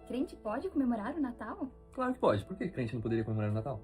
crente pode comemorar o Natal? Claro que pode. Por que crente não poderia comemorar o Natal?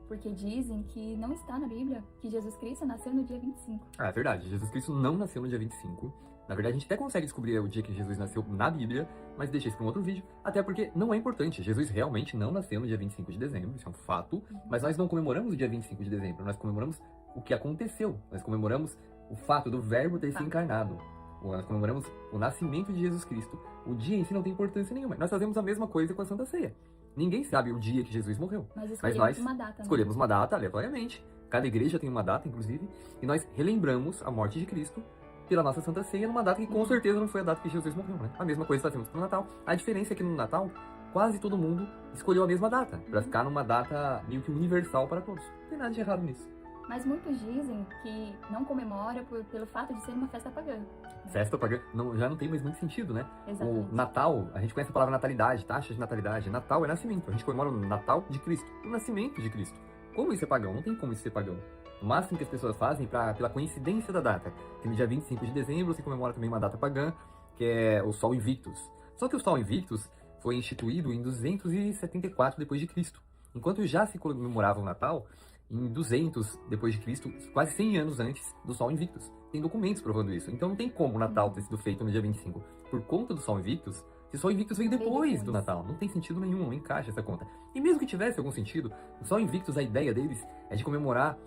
Porque dizem que não está na Bíblia que Jesus Cristo nasceu no dia 25. Ah, é verdade. Jesus Cristo não nasceu no dia 25. Na verdade, a gente até consegue descobrir o dia que Jesus nasceu na Bíblia, mas deixa isso para um outro vídeo, até porque não é importante. Jesus realmente não nasceu no dia 25 de dezembro, isso é um fato, mas nós não comemoramos o dia 25 de dezembro, nós comemoramos o que aconteceu, nós comemoramos o fato do Verbo ter se encarnado, nós comemoramos o nascimento de Jesus Cristo. O dia em si não tem importância nenhuma. Nós fazemos a mesma coisa com a Santa Ceia. Ninguém sabe o dia que Jesus morreu, mas nós uma data, né? escolhemos uma data aleatoriamente. Cada igreja tem uma data, inclusive, e nós relembramos a morte de Cristo pela nossa Santa Ceia, numa data que com certeza não foi a data que Jesus morreu, né? A mesma coisa fazemos pro Natal. A diferença é que no Natal, quase todo mundo escolheu a mesma data, pra ficar numa data meio que universal para todos. Não tem nada de errado nisso. Mas muitos dizem que não comemora pelo fato de ser uma festa pagã. Festa pagã já não tem mais muito sentido, né? Exatamente. O Natal, a gente conhece a palavra natalidade, taxa de natalidade. Natal é nascimento. A gente comemora o Natal de Cristo, o nascimento de Cristo. Como isso é pagão? Não tem como isso ser pagão. O máximo que as pessoas fazem pela coincidência da data, que no dia 25 de dezembro se comemora também uma data pagã, que é o Sol Invictus. Só que o Sol Invictus foi instituído em 274 depois de Cristo, enquanto já se comemorava o Natal em 200 depois de Cristo, quase 100 anos antes do Sol Invictus. Tem documentos provando isso. Então não tem como o Natal ter sido feito no dia 25 por conta do Sol Invictus, se o Sol Invictus veio depois do Natal. Não tem sentido nenhum, não encaixa essa conta. E mesmo que tivesse algum sentido, o Sol Invictus, a ideia deles é de comemorar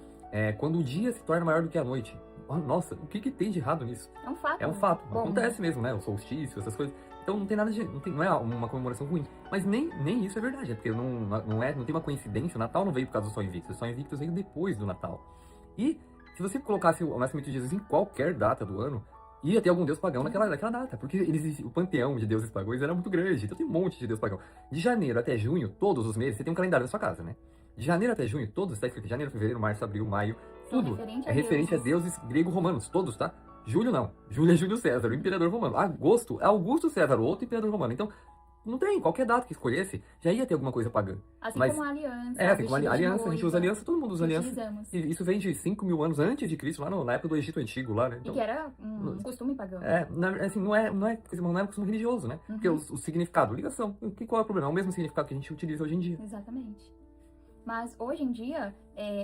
quando o dia se torna maior do que a noite. Nossa, o que tem de errado nisso? É um fato. É um fato. Bom, acontece mesmo, né? O solstício, essas coisas. Então não tem nada de... Não é uma comemoração ruim. Mas nem isso é verdade. É porque não tem uma coincidência. O Natal não veio por causa do Sol Invictus. O Sol Invictus veio depois do Natal. E se você colocasse o nascimento de Jesus em qualquer data do ano, ia ter algum deus pagão naquela data. Porque o panteão de deuses pagãos era muito grande. Então tem um monte de deus pagão. De janeiro até junho, todos os meses, você tem um calendário na sua casa, né? De janeiro até junho, todos, está escrito janeiro, fevereiro, março, abril, maio, tudo é referente a deuses grego-romanos, todos, tá? Julho não. Julho é Júlio César, o imperador romano. Agosto é Augusto César, o outro imperador romano. Então, não tem, qualquer data que escolhesse, já ia ter alguma coisa pagã. Assim Mas, como a aliança. assim como a aliança, a gente usa aliança, todo mundo usa aliança. Utilizamos. E isso vem de 5 mil anos antes de Cristo, lá na época do Egito Antigo, lá, né? Então, e que era um costume pagão. Assim, não é um costume religioso, né? Porque o significado, ligação, qual é o problema? É o mesmo significado que a gente utiliza hoje em dia. Exatamente. Mas hoje em dia,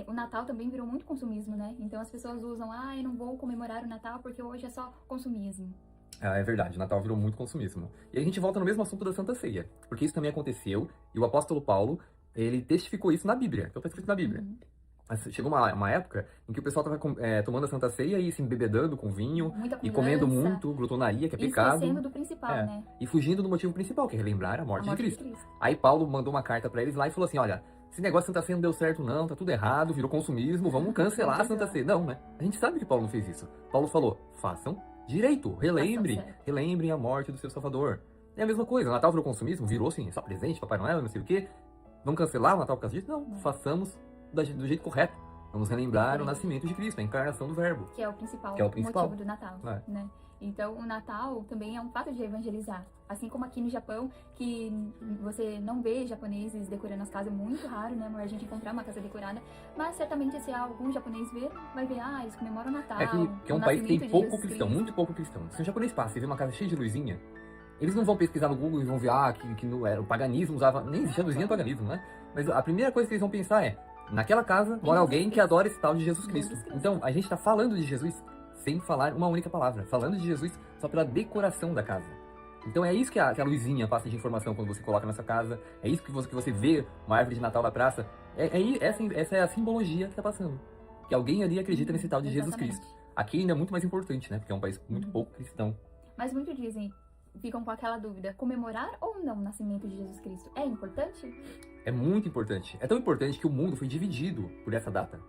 o Natal também virou muito consumismo, né? Então as pessoas usam, eu não vou comemorar o Natal porque hoje é só consumismo. Ah, é verdade, o Natal virou muito consumismo. E a gente volta no mesmo assunto da Santa Ceia, porque isso também aconteceu, e o apóstolo Paulo, ele testificou isso na Bíblia, então tá escrito na Bíblia. Chegou uma época em que o pessoal tava tomando a Santa Ceia e se embebedando com vinho, e comendo muito, glutonaria, que é pecado. E esquecendo do principal, né? E fugindo do motivo principal, que é relembrar a morte de Cristo. Aí Paulo mandou uma carta pra eles lá e falou assim, olha, esse negócio de Santa Ceia não deu certo não, tá tudo errado, virou consumismo, vamos cancelar a Santa Ceia. Não, né? A gente sabe que Paulo não fez isso. Paulo falou, façam direito, relembrem a morte do seu Salvador. É a mesma coisa, o Natal virou consumismo, virou sim, só presente, Papai Noel, não sei o quê. Vamos cancelar o Natal por causa disso? Não, façamos do jeito correto. Vamos relembrar o nascimento de Cristo, a encarnação do Verbo. Que é o principal, motivo do Natal, né? Então, o Natal também é um fato de evangelizar. Assim como aqui no Japão, que você não vê japoneses decorando as casas, é muito raro, né, amor, a gente encontrar uma casa decorada. Mas, certamente, se algum japonês ver, vai ver, eles comemoram o Natal. Que é um país que tem pouco cristão, muito pouco cristão. Se um japonês passa e vê uma casa cheia de luzinha, eles não vão pesquisar no Google e vão ver, que não era o paganismo, usava... Nem existia luzinha do paganismo, né? Mas a primeira coisa que eles vão pensar é, naquela casa mora alguém que adora esse tal de Jesus Cristo. Então, a gente está falando de Jesus sem falar uma única palavra. Falando de Jesus só pela decoração da casa. Então é isso que a luzinha passa de informação quando você coloca na sua casa. É isso que você vê uma árvore de Natal na praça. Essa é a simbologia que está passando. Que alguém ali acredita nesse tal de Jesus Cristo. Aqui ainda é muito mais importante, né? Porque é um país muito pouco cristão. Mas muitos ficam com aquela dúvida, comemorar ou não o nascimento de Jesus Cristo é importante? É muito importante. É tão importante que o mundo foi dividido por essa data.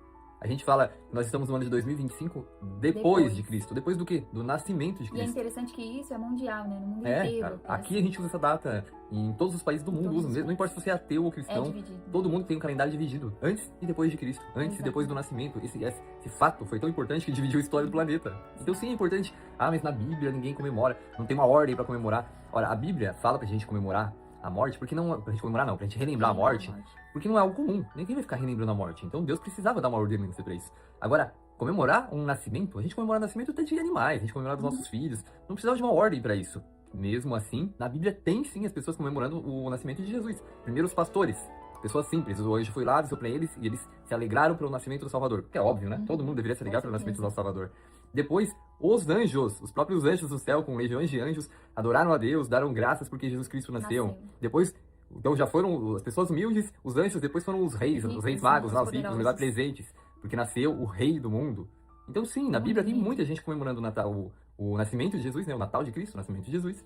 A gente fala que nós estamos no ano de 2025 depois de Cristo. Depois do quê? Do nascimento de Cristo. E é interessante que isso é mundial, né? No mundo inteiro. Aqui a gente usa essa data em todos os países do mundo. Não importa se você é ateu ou cristão. Todo mundo tem um calendário dividido. Antes e depois de Cristo. Antes e depois do nascimento. Esse fato foi tão importante que dividiu a história do planeta. Então sim, é importante. Mas na Bíblia ninguém comemora. Não tem uma ordem pra comemorar. Olha, a Bíblia fala pra gente comemorar a morte, porque não... Pra gente comemorar não, pra gente relembrar a morte. Porque não é algo comum. Ninguém vai ficar relembrando a morte. Então Deus precisava dar uma ordenança pra isso. Agora, comemorar um nascimento, a gente comemora o nascimento até de animais, a gente comemora dos nossos filhos. Não precisava de uma ordem pra isso. Mesmo assim, na Bíblia tem sim as pessoas comemorando o nascimento de Jesus. Primeiro os pastores, pessoas simples. O anjo foi lá, avisou pra eles e eles se alegraram pelo nascimento do Salvador. Que é óbvio, né? Todo mundo deveria se alegrar pelo nascimento do nosso Salvador. Depois, os anjos, os próprios anjos do céu, com legiões de anjos, adoraram a Deus, deram graças porque Jesus Cristo nasceu. Depois, então já foram as pessoas humildes, os anjos, depois foram os reis magos, lá, os ricos, os melhores presentes, porque nasceu o rei do mundo. Então sim, na Bíblia tem muita gente comemorando o Natal, o nascimento de Jesus, né? O Natal de Cristo, o nascimento de Jesus.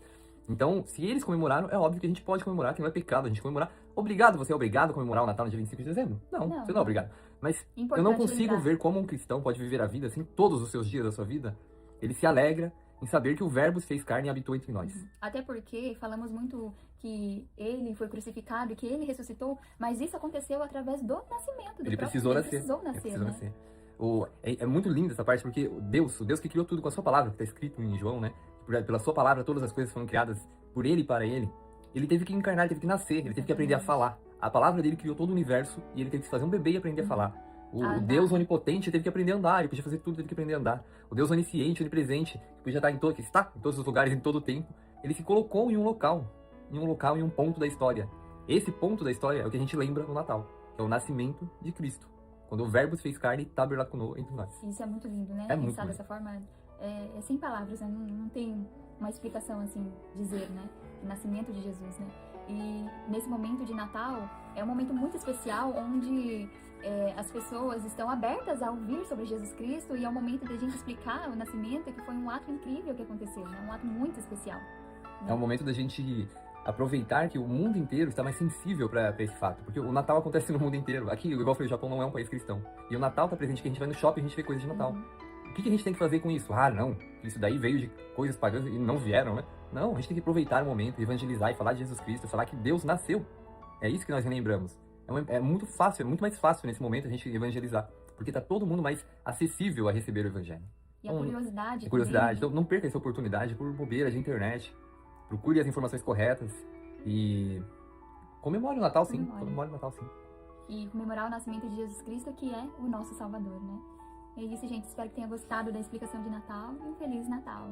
Então, se eles comemoraram, é óbvio que a gente pode comemorar, que não é pecado a gente comemorar. Obrigado, você é obrigado a comemorar o Natal no dia 25 de dezembro? Não, você não é obrigado. Mas eu não consigo ver como um cristão pode viver a vida assim, todos os seus dias da sua vida. Ele se alegra em saber que o Verbo se fez carne e habitou entre nós. Até porque falamos muito que ele foi crucificado e que ele ressuscitou, mas isso aconteceu através do nascimento. Ele precisou nascer. É muito lindo essa parte, porque o Deus que criou tudo com a sua palavra, que está escrito em João, né? Pela sua palavra, todas as coisas foram criadas por ele e para ele. Ele teve que encarnar, ele teve que nascer, ele teve que aprender a falar. A palavra dele criou todo o universo e ele teve que fazer um bebê e aprender a falar. O Deus onipotente teve que aprender a andar, ele podia fazer tudo, teve que aprender a andar. O Deus onisciente, onipresente, que podia estar que está em todos os lugares, em todo o tempo, ele se colocou em um local, em um ponto da história. Esse ponto da história é o que a gente lembra no Natal, que é o nascimento de Cristo. Quando o Verbo se fez carne e tabernaculou entre nós. Isso é muito lindo, né? É muito pensar lindo. Dessa forma, é sem palavras, né? Não tem uma explicação assim, dizer, né? O nascimento de Jesus, né? E nesse momento de Natal, é um momento muito especial, onde as pessoas estão abertas a ouvir sobre Jesus Cristo, e é o momento da gente explicar o nascimento, que foi um ato incrível que aconteceu, né? Um ato muito especial. Né? É o momento da gente aproveitar que o mundo inteiro está mais sensível para esse fato, porque o Natal acontece no mundo inteiro. Aqui, igual eu falei, o Japão não é um país cristão. E o Natal está presente, que a gente vai no shopping e a gente vê coisas de Natal. O que a gente tem que fazer com isso? Ah, não, isso daí veio de coisas pagãs e não vieram, né? Não, a gente tem que aproveitar o momento, evangelizar e falar de Jesus Cristo, falar que Deus nasceu. É isso que nós lembramos. É muito fácil, é muito mais fácil nesse momento a gente evangelizar, porque está todo mundo mais acessível a receber o evangelho. E a curiosidade. Então não perca essa oportunidade por bobeira de internet. Procure as informações corretas e comemore o Natal, sim. Comemore o Natal, sim. E comemorar o nascimento de Jesus Cristo, que é o nosso Salvador, né? É isso, gente. Espero que tenha gostado da explicação de Natal e um Feliz Natal.